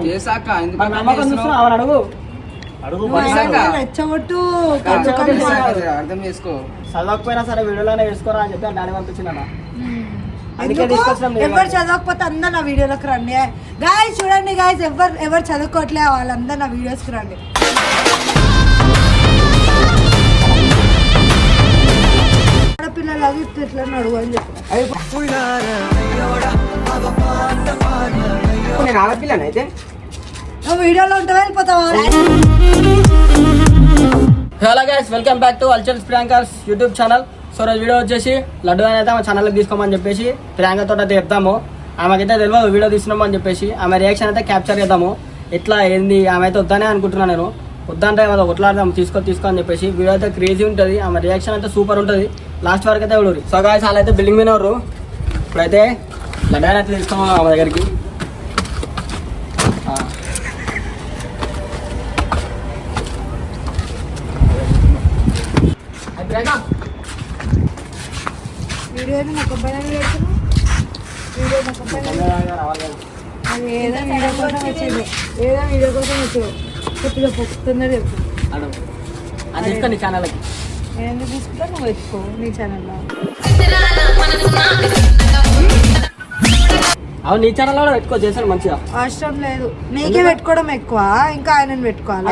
చేసాక అర్థం చేసుకో. చదవకపోయినా సరే వీడియోలోనే వేసుకోరా అని చెప్పి డాడీ పంపించిన. ఎవరు చదవకపోతే అందరు నా వీడియోలోకి రండి గాయస్. చూడండి గాయస్, ఎవరు చదువుకోవట్లే వాళ్ళందరూ నా వీడియోస్కి రండి. ఆడపిల్లలు ఇట్లా అడుగు అని చెప్పి నేను ఆడపిల్లని అయితే నువ్వు వీడియోలో ఉంటావు వెళ్ళిపోతావా? Hello guys, welcome back to అల్చర్స్ ప్రియాంకర్స్ యూట్యూబ్ ఛానల్. సో రోజు వీడియో వచ్చేసి లడ్డు అని అయితే మా ఛానల్కి తీసుకోమని చెప్పేసి ప్రియాంకతో అయితే చెప్తాము. ఆమెకైతే తెలియదు వీడియో తీస్తున్నాము అని చెప్పేసి ఆమె రియాక్షన్ అయితే క్యాప్చర్ చేద్దాము. ఎట్లా ఏంది ఆమె అయితే వద్దానే అనుకుంటున్నాను నేను. వద్దంటే ఏమో కొట్లాడదాం తీసుకో అని చెప్పేసి. వీడియో అయితే క్రేజీ ఉంటుంది, ఆమె రియాక్షన్ అయితే సూపర్ ఉంటుంది. లాస్ట్ వరకు అయితే ఎవరు. సో గాయస్ వాళ్ళు అయితే బిల్డింగ్ మీద ఎవరు. ఇప్పుడైతే లడ్డు అయితే తీసుకోము ఆమె దగ్గరికి. వీడియో నాకు ఏదో వీడియో కోసం వచ్చింది, ఏదో వీడియో కోసం వచ్చావు కొద్దిగా పొక్కుతున్నది చెప్పు. అది తీసుకో నీ ఛానల్కి. నేను ఎందుకు తీసుకుంటా, నువ్వు పెట్టుకో నీ ఛానల్లో. అవును నీ ఛానల్లో కూడా పెట్టుకో, చేశాను మంచిగా. అవసరం లేదు, నీకే పెట్టుకోవడం ఎక్కువ, ఇంకా ఆయనను పెట్టుకోవాలా?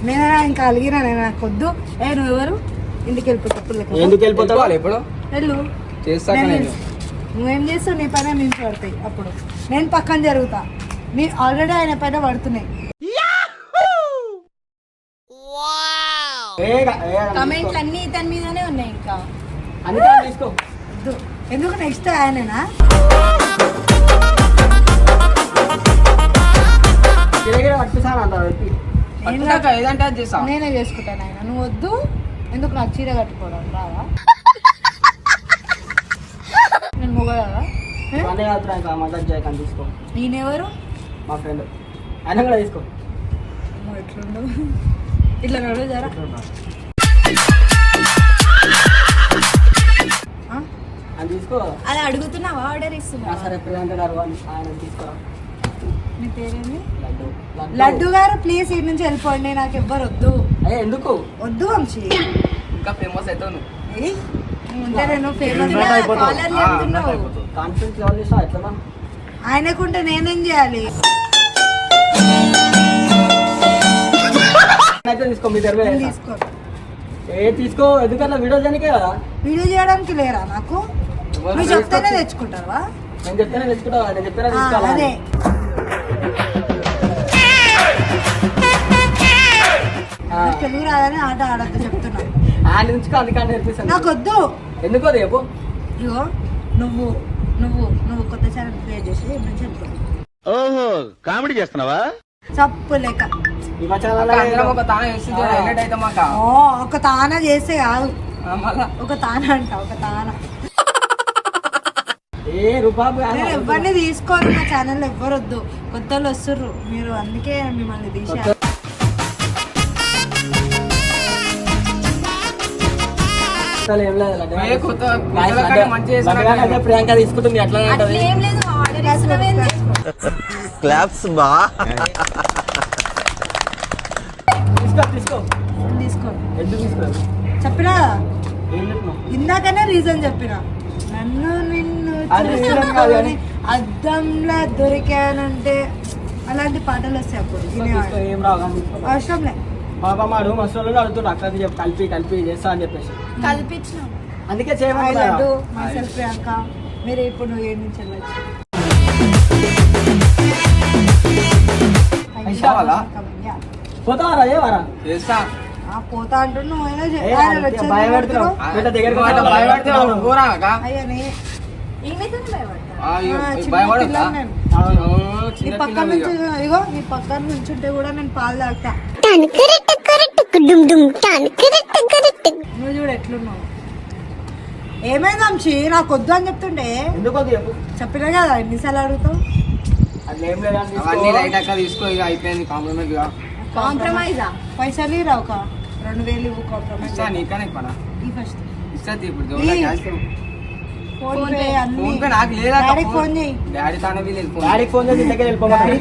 నేనా ఇంకా అలిగినా నేను నాకు వద్దు. నువ్వు ఎవరు? ఇంటికి వెళ్ళిపోతా. ఎందుకు వెళ్ళిపోతావు? ఎప్పుడు వెళ్ళు. నువ్వేం చేస్తావు? నీ పైన మేము పడతాయి. అప్పుడు నేను పక్కన జరుగుతా. నీ ఆల్రెడీ ఆయన పైన పడుతున్నాయి. కమెంట్లు అన్ని ఇతని మీదనే ఉన్నాయి. ఇంకా తీసుకో. ఎందుకు నెక్స్ట్ ఆయననా? నేనే చేసుకుంటాను ఆయన. నువ్వు వద్దు. ఎందుకు నాకు చీర కట్టుకోవడం రావా? నేను మొగదా? తీసుకో. నేనెవరు? మా ఫ్రెండ్. ఆయన కూడా తీసుకో. ఎట్లుండవు ఇట్లా నడు జరా. తీసుకో. అది అడుగుతున్నావా? ఆర్డర్ ఇస్తున్నా. సరే ప్రియాంక గారు ఆయన తీసుకోరా. మీ పేరేమి? లడ్డు గారు ప్లీజ్ ఈ నుంచి వెళ్ళిపోండి, నాకు ఎవ్వరు వద్దు. ఎందుకు వద్దు వంశీ, ఇంకా ఫేమస్ అవుతావు నువ్వు. ఉంటే నేను ఫేమస్ కాన్ఫిడెన్స్. ఆయనకుంటే నేనేం చేయాలి? తీసుకో. మీ తీసుకో. తీసుకో. ఎందుకన్నా వీడియో చేయడానికే కదా. వీడియో చేయడానికి లేరా నాకు? నువ్వు చెప్తేనే తెచ్చుకుంటావా? నేను చెప్తేనే తెచ్చుకుంటావా? నేను చెప్పినా అదే. తెలుగు రాదని ఆట ఆడద్దు చెప్తున్నా. నాకు వద్దు. ఎందుకు అది చెప్పు. ఇగో నువ్వు నువ్వు నువ్వు కొత్త ఛానల్ క్రియేట్ చేసి నుంచి వెళ్ళిపో. ఓహో కామెడీ చేస్తున్నావా? చప్పు లెక్క ఒక తాన చేస్తే కాదు, ఒక తాన అంట. ఒక తాన ఎవరిని తీసుకోరు నా ఛానల్. ఎవ్వరు వద్దు, కొత్త వాళ్ళు వస్తుర్రు మీరు, అందుకే మిమ్మల్ని తీసారు. ప్రియాంక తీసుకుంటుంది అట్లా. క్లాప్స్ బా. తీసుకో. చెప్పినా ఇందాకనే రీజన్ చెప్పిన. నన్ను నిన్ను అద్దంలా దొరికానంటే అలాంటి పాటలు వస్తాయి అప్పుడు. అవసరం లే. పాపమాడు మసలు అడుగుతాడు అక్కడ కలిపి చేస్తా అని చెప్పేసి కల్పించిన. అందుకే చేయమని. లడ్డు మైసెల్ఫ్ ప్రియాంక, మీరు ఇప్పుడు నువ్వు ఏం నుంచి వెళ్ళచ్చు. పోతావారా? ఏవారా పోతా అంటున్నావు. నీ పక్కన నుంచి ఇగో నీ పక్కన నుంచి ఉంటే కూడా నేను పాలు తాగుతా. నువ్వు చూడు ఎట్లున్నావు. ఏమైంది వంశీ? నాకు వద్దు అని చెప్తుండే. చెప్పినా కదా ఎన్నిసార్లు అడుగుతావు. కాంప్రమైజా? పైసలు రా, ఒక 2000 కాంప్రమైజ్. ఫోన్ పే అన్ని ఫోన్ పే నాకు లేదా డాడీకి ఫోన్ చేయి. డాడీ తానే వీలేదు ఫోన్ డాడీకి ఫోన్ చేసి ఇంటికి వెళ్ళిపోమని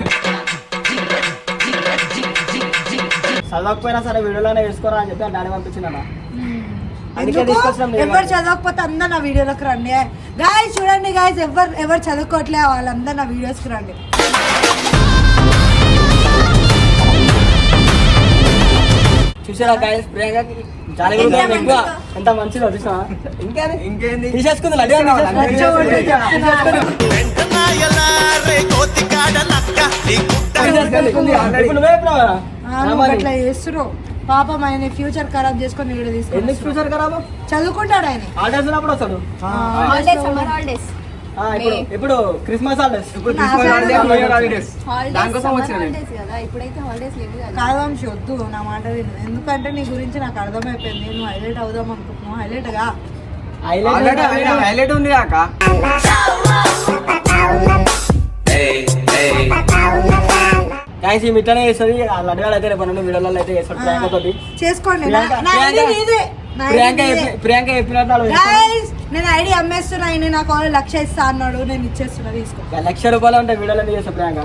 చదవకపోయినా సరే వీడియోలోనే వేసుకోరా అని చెప్పి డాడీ పంపించిందన్న. అందుకే ఎందుకు? తీసుకొచ్చినాం ఎవరు చదవకపోతే అందరు నా వీడియోలోకి రండి గాయస్. చూడండి గాయస్, ఎవరు చదువుకోవట్లే వాళ్ళందరూ నా వీడియోస్కి రండి. చూసారా గాయస్, ప్రియాంకకి చాలా కూడా ఎక్కువ ఎంత మంచిగా చూసా. ఇంకేంది తీసేసుకుంది లడ్డు నువ్వే అట్లా చేస్తున్నావు పాపం. ఆయన ఫ్యూచర్ ఖరాబ్ చేసుకొని వీడియో ఎందుకు తీసుకొని ఫ్యూచర్ ఖరాబ్? చదువుకుంటాడు ఆయన. హాలిడేస్ ఉన్నప్పుడు వస్తాడు. హాలిడేస్ సమ్మర్ హాలిడేస్ ఇప్పుడు క్రిస్మస్ హాలిడేస్. ఇప్పుడు నా Christmas side holiday, new year holidays దానికోసం సమ్మర్ వచ్చిన నేను. హాలిడేస్ కదా, ఇప్పుడైతే హాలిడేస్ లేవు కదా. కాదు వంశీ, వద్దు నా మాట విను. ఎందుకంటే నీ గురించి నాకు అర్థమైపోయింది. నువ్వు హైలైట్ అవుదాం అనుకుంటున్నావు. హైలైట్ గా హైలైట్ ఉంది కాక గాయస్ ఈ మిట్టనే చేస్తుంది. ఆ లడ్డుగాడు అయితే రేపు నుండి వీడియోలలో అయితే చేస్తాడు ప్రియాంక తోటి. చేసుకోండి. ప్రియాంక- నా ఐడి నీదే. నా ఐడి ప్రియాంక నీదే. ప్రియాంక చెప్పినట్టు వాళ్ళు చేస్తారు. Guys, నేను ఐడి అమ్మేస్తున్నా. ఆయన నాకు 1,00,000 ఇస్తా అన్నాడు. నేను ఇచ్చేస్తున్నా, తీసుకో. ₹1,00,000 ఉంటాయి వీడియోలో చేస్తా ప్రియాంక.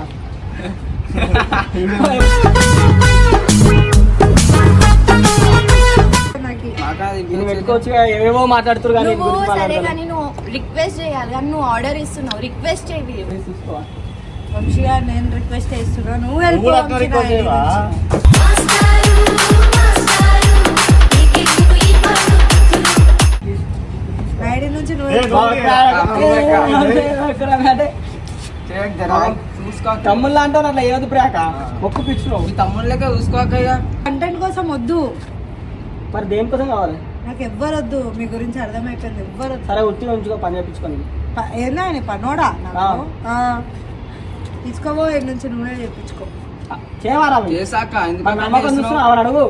నాకు నేను పెట్టుకోవచ్చు ఏవేవో మాట్లాడుతురు కానీ దీని నువ్వు గురించి సరే మాట్లాడతాను. కానీ నువ్వు రిక్వెస్ట్ చేయాలి కానీ నువ్వు ఆర్డర్ ఇస్తున్నావు. రిక్వెస్ట్ చేయి. చూసుకోవా. వంశీగా నేను రిక్వెస్ట్ చేస్తున్నా. నువ్వు వెళ్ళిపో వంశీ, నా ఐడి నుంచి. నా ఐడి నుంచి నువ్వు వెళ్ళిపో. చూసుకో తమ్ముళ్ళు అంటావు అట్లా ఏది ప్రియాంక మొక్కు పిచ్చున్నావు. ఈ తమ్ముడు లెక్క చూసుకోక ఇక కంటెంట్ కోసం వద్దు. మరి దేనికోసం కావాలి? నాకు ఎవ్వరు వద్దు. మీ గురించి అర్థమైపోయింది. ఎవ్వరు వద్దు. సరే ఉత్తిగా ఉంచుకో పని చేయించుకొని. ఏందా ఆయన పనోడా నాకు? తీసుకోబో ఎన్ని నుంచి నువ్వే చెప్పించుకో. చేయవారా చేసాక మరి నమ్మకం చూస్తున్నావు అవని అడుగు.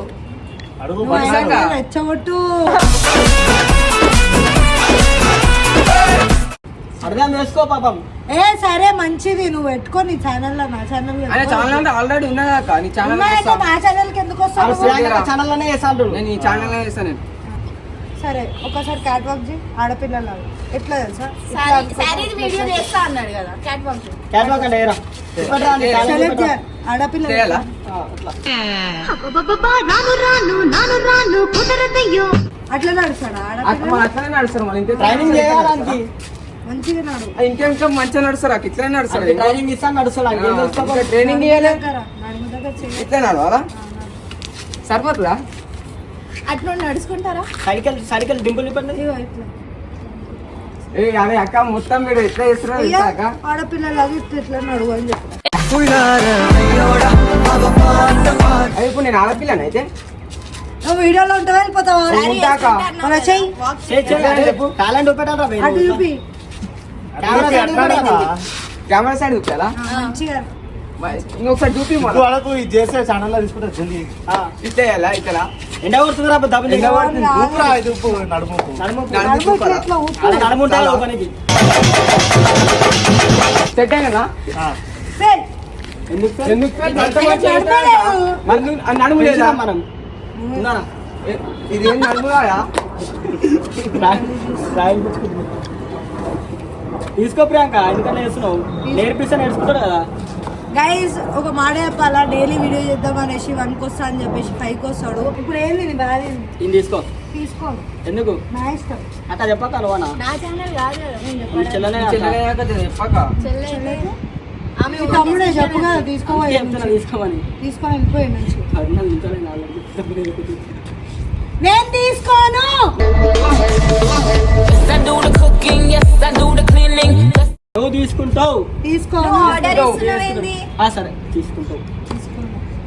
నువ్వు వచ్చాక. ఆయన రెచ్చగొట్టు. అర్థం చేసుకో పాపం. ఏ సరే మంచిది, నువ్వు పెట్టుకో నీ ఛానల్లో. నా ఛానల్ ఆయన ఛానల్ అంటే ఆల్రెడీ ఉన్నది కాక నీ ఛానల్ నా ఛానల్ కి ఎందుకు వస్తావు నువ్వు? ప్రియాంక ఛానల్లోనే చేస్తాను. నేను ఈ ఛానల్ చేస్తాను నేను సరే ఒకసారి క్యాట్ వాక్ చేయి. ఆడపిల్లలు ఎట్లా తెలుసా? శారీ వీడియో చేస్తా అన్నాడు కదా క్యాట్ వాక్. క్యాట్లాగ్ అంటే ఏరా ఇప్పటిరా నీ talent సెలెక్ట్ ఇప్పటిరా. చేయాలి ఆడపిల్లలు. చేయాలా అట్లా. అట్లా నడుస్తాడు మన ఆడపిల్లలు. అట్లనే నడుస్తారు మన ఇంకే ట్రైనింగ్ చేయడానికి మంచిగా నాడు. ఇంకేం మంచిగా నడుస్తారు అక్క ఇట్లనే నడుస్తారు ట్రైనింగ్ ఇస్తాను నడుస్తాడు ఇంకా ట్రైనింగ్ ఇవ్వలే నడుము దగ్గర చెయ్యి. ఇట్లా నడవాలా సరిపోతుందా అట్లా నడుచుకుంటారా? సైకిల్ డింపుల్ ఇప్పండి. ఇదిగో ఇట్లా. అదే అక్క మొత్తం మీరు ఎట్లా చేస్తున్నారు అయ్యా, అక్క ఆడపిల్లలు అది ఇట్లా నడువు అని చెప్పి. అది ఇప్పుడు నేను ఆడపిల్లని అయితే నువ్వు వీడియోలో ఉంటావా వెళ్ళిపోతావా? ఉంటాక. మన చెయ్యి టాలెంట్ చూపెట్టారా అటు చూపి. కెమెరా సైడ్ చూపించాలా మంచిగా ఇంకొకసారి చూపి వాళ్ళకు ఇది చేస్తే ఛానల్లో తీసుకుంటారు జల్దీ ఇట్లా వేయాలా ఇట్లా ఎండ కొడుతుందిరా దెబ్బలు ఎండ కొడుతుంది. ఊపురా ఇది ఉప్పు నడుము ఉప్పు. నడుము నడుము చూపాలా? ఇట్లా ఉప్పు. నడుముంటాయి పనికి సెట్ అయినా ఆ. ఫెయిల్. ఎందుకు నడపలేదు. నడుము లేదా మనం ఉన్నారా? ఇది ఏం నడుము కాదా తీసుకో ప్రియాంక ఎందుకన్నా చేస్తున్నావు నేర్పిస్తే నేర్చుకుంటాడు కదా. గైస్ ఒక మాట చెప్పాలా, డైలీ వీడియో చేద్దాం అనేసి 1కి వస్తా అని చెప్పేసి 5కి వస్తాడు. ఇప్పుడు ఏంది నీ బాధ ఏంది? ఇది తీసుకో. తీసుకో, ఎందుకు నా ఇష్టం. అట్లా చెప్పక అనువానా నా ఛానల్ కాదు కదా నేను మీ చెప్పాను. చెల్లెనే అట్లా. చెప్పక చెల్లె అయితే ఆమె మీ తమ్ముడే చెప్పు కదా తీసుకోవాలి. చెప్తున్నా తీసుకోమని. తీసుకొని వెళ్ళిపోయి నుంచి. అడిగినా ఇంట్లోనే నాలుగు. నేను తీసుకోను. నువ్వు తీసుకుంటావు. తీసుకోను. ఆర్డర్ ఇస్తున్నావేంది? సరే తీసుకుంటావు.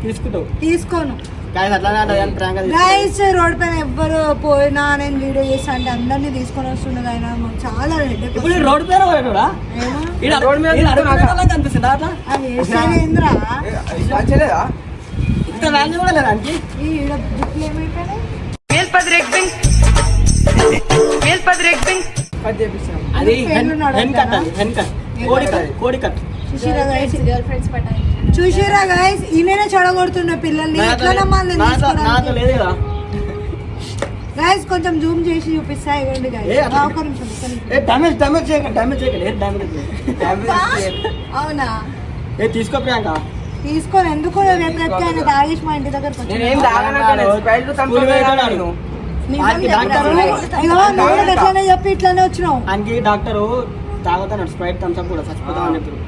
తీసుకుంటావు. తీసుకోను. కానీ అట్లానే అంటది కానీ ప్రియాంక తీసుకుంటావు. గైస్ రోడ్ పైన ఎవ్వరు పోయినా నేను వీడియో చేస్తా అంటే అందరినీ తీసుకొని వస్తుండే. ఆయన మాకు చాలా headache ఇప్పుడు ఈ రోడ్డు పేరు పోయాడా ఏమో? రోడ్డు మీద కనిపిస్తుందా అట్లా ఏంద్రా మంచిలేదా ఇంత వాల్యూ కూడా లేదా దానికి. ఈ ఈడ బుక్లు ఏమైపోయినాయి? కట్ చేపిస్తున్నాం అది పేర్లు నడవద్దా? హెన్ కట్ అది హెన్ కట్ కోడి కట్ చూసిరా గైస్, గర్ల్ ఫ్రెండ్స్ పట్టాలి. చూసిరా గైస్, ఈయననే చెడగొడుతుండే పిల్లల్ని. ఎట్లా నమ్మాలి నేను నాతో తీసుకోవడానికి? లేదు కదా. గైస్ కొంచెం జూమ్ చేసి చూపిస్తా ఇవ్వండి ఏ, గైస్ అట్లా- ఒక నిమిషం ఒక్క నిమిషం. ఏ డ్యామేజ్ చేయకండి అవునా తీసుకో ప్రియాంక తీసుకొని ఎందుకు రేపు రేపుకి ఆయన తాగేసి మా ఇంటి దగ్గరకు వచ్చి నేనేం తాగనట్టు స్ప్రైట్ స్కూల్ పోయేటోడు ఆడు. నిజం వాడికి చెప్పరా? డాక్టర్ ఇగో నువ్వు కూడా ఎట్లనే చెప్పి ఇట్లానే వచ్చినావు ఆయనకి డాక్టర్ తాగుతాడు స్ప్రైట్ థమ్స్అప్ కూడా చచ్చిపోతామని చెప్పారు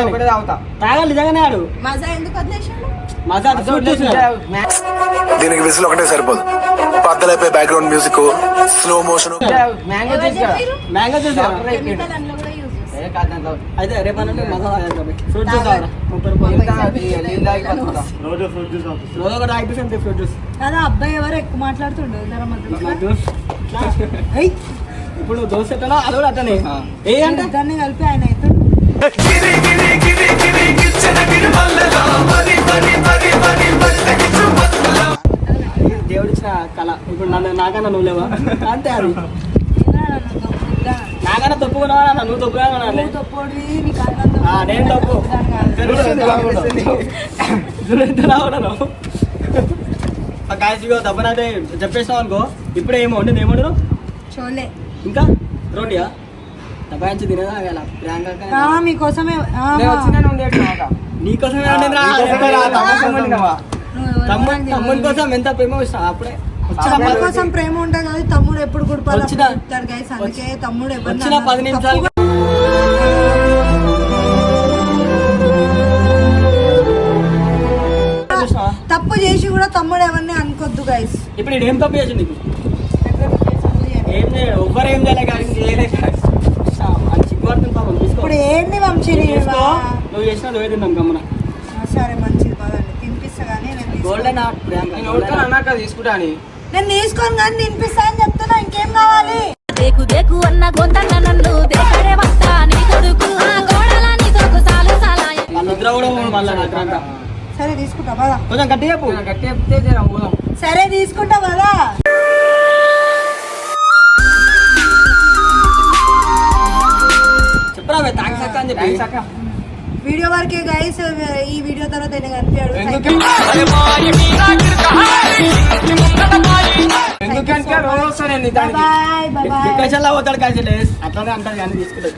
ఒకటే తాగుతా తాగాలి నిజంగానే ఆడు మజా ఎందుకు వదిలేసాడు మజా ఫ్రూట్ జ్యూస్ దీనికి విసులు ఒకటే సరిపోదు పద్దలైపోయి background music slow motion mango ఎవరు జ్యూస్ చెప్పిర్రు? మ్యాంగో జ్యూస్ కెమికల్ అందులో కూడా యూజ్ చేస్తారు అయితే రేపటి మజా ఫ్రూట్ జ్యూస్ తాగరా 30 రూపాయలు రోజు ఫ్రూట్ జ్యూస్ అవుతుంది. రోజు ఒకటి తాగిపిస్తే ఫ్రూట్ జ్యూస్ కదా అబ్బాయి ఎవరు ఎక్కువ మాట్లాడుతుండే ధర మధ్య జ్యూస్ ఇప్పుడు దోశ ఎట్టనా అది కూడా అట్టనే ఏ అంటే దాన్ని కలిపి ఆయన అయితే దేవుడు ఇచ్చిన కళ ఇప్పుడు నన్ను నాకన్నా నువ్వు లేవా అంతే అది నాకన్నా తప్పుకున్నావా నువ్వు తప్పుకున్నావా తప్పొడి నీకు అన్నం నేను తప్పు కాయసిగో తప్పనైతే చెప్పేసావు అనుకో ఇప్పుడే ఏమో వండింది ఏమంటారు చోలే ఇంకా రోటియా దబాయించి తినేదా అలా ప్రియాంక మీకోసమే నేను వచ్చిన ఉంది నీకోసమే వండిందిరా. తమ్ముని కోసం ఎంత ప్రేమ ఇస్తా అప్పుడే తమ్ముడు కోసం ప్రేమ ఉంటుంది కదా తమ్ముడు ఎప్పుడు గుడిపాలి వచ్చిన- చెప్తారు గైస్ అందుకే తమ్ముడు వచ్చిన 10 నిమిషాలు తప్పు చేసి కూడా తమ్ముడు ఎవరిని అనుకోద్దు గైస్ ఇప్పుడు ఏం తప్పు చేసి నీకు ఏం చేయలేదు ఎవ్వరు ఏం చేయలే కానీ చేయలేదు అని సిగ్గుపడుతుంది పాపం తీసుకో ఇప్పుడు ఏంది వంశీ తీసుకో. నువ్వు చేసినా నువ్వే తిన్నాం గమ్మున సరే మంచిది పదండి తినిపిస్తా కానీ నేను తీసుకోను. గోల్డెన్ ప్రియాంక నేను ఉడతా అన్నాక తీసుకుంటా అని నేను తీసుకోను కానీ తినిపిస్తా అని చెప్తున్నా ఇంకేం కావాలి దేకు దేకు అన్న గొంతన్న నన్ను దేకడే వస్తా నీ కొడుకు ఆ గోడల నీ తోకు సాలు సాలాయ వాళ్ళ నిద్ర కూడా పోను మళ్ళా ప్రియాంక సరే తీసుకుంటా పదా కొంచెం గట్టి చెప్పు గట్టి చెప్తే జర పోదాం సరే తీసుకుంటా పదా చెప్పరా థ్యాంక్స్ అక్క అని చెప్పి అక్క వీడియో వరకే గైస్ ఈ వీడియో తర్వాత నేను కనిపించాడు ఎందుకంటే రోజు వస్తాను నేను దానికి బాయ్ బాయ్ డిప్రెషన్ లో పోతాడు కాసి అట్లానే అంటారు కానీ తీసుకుంటాడు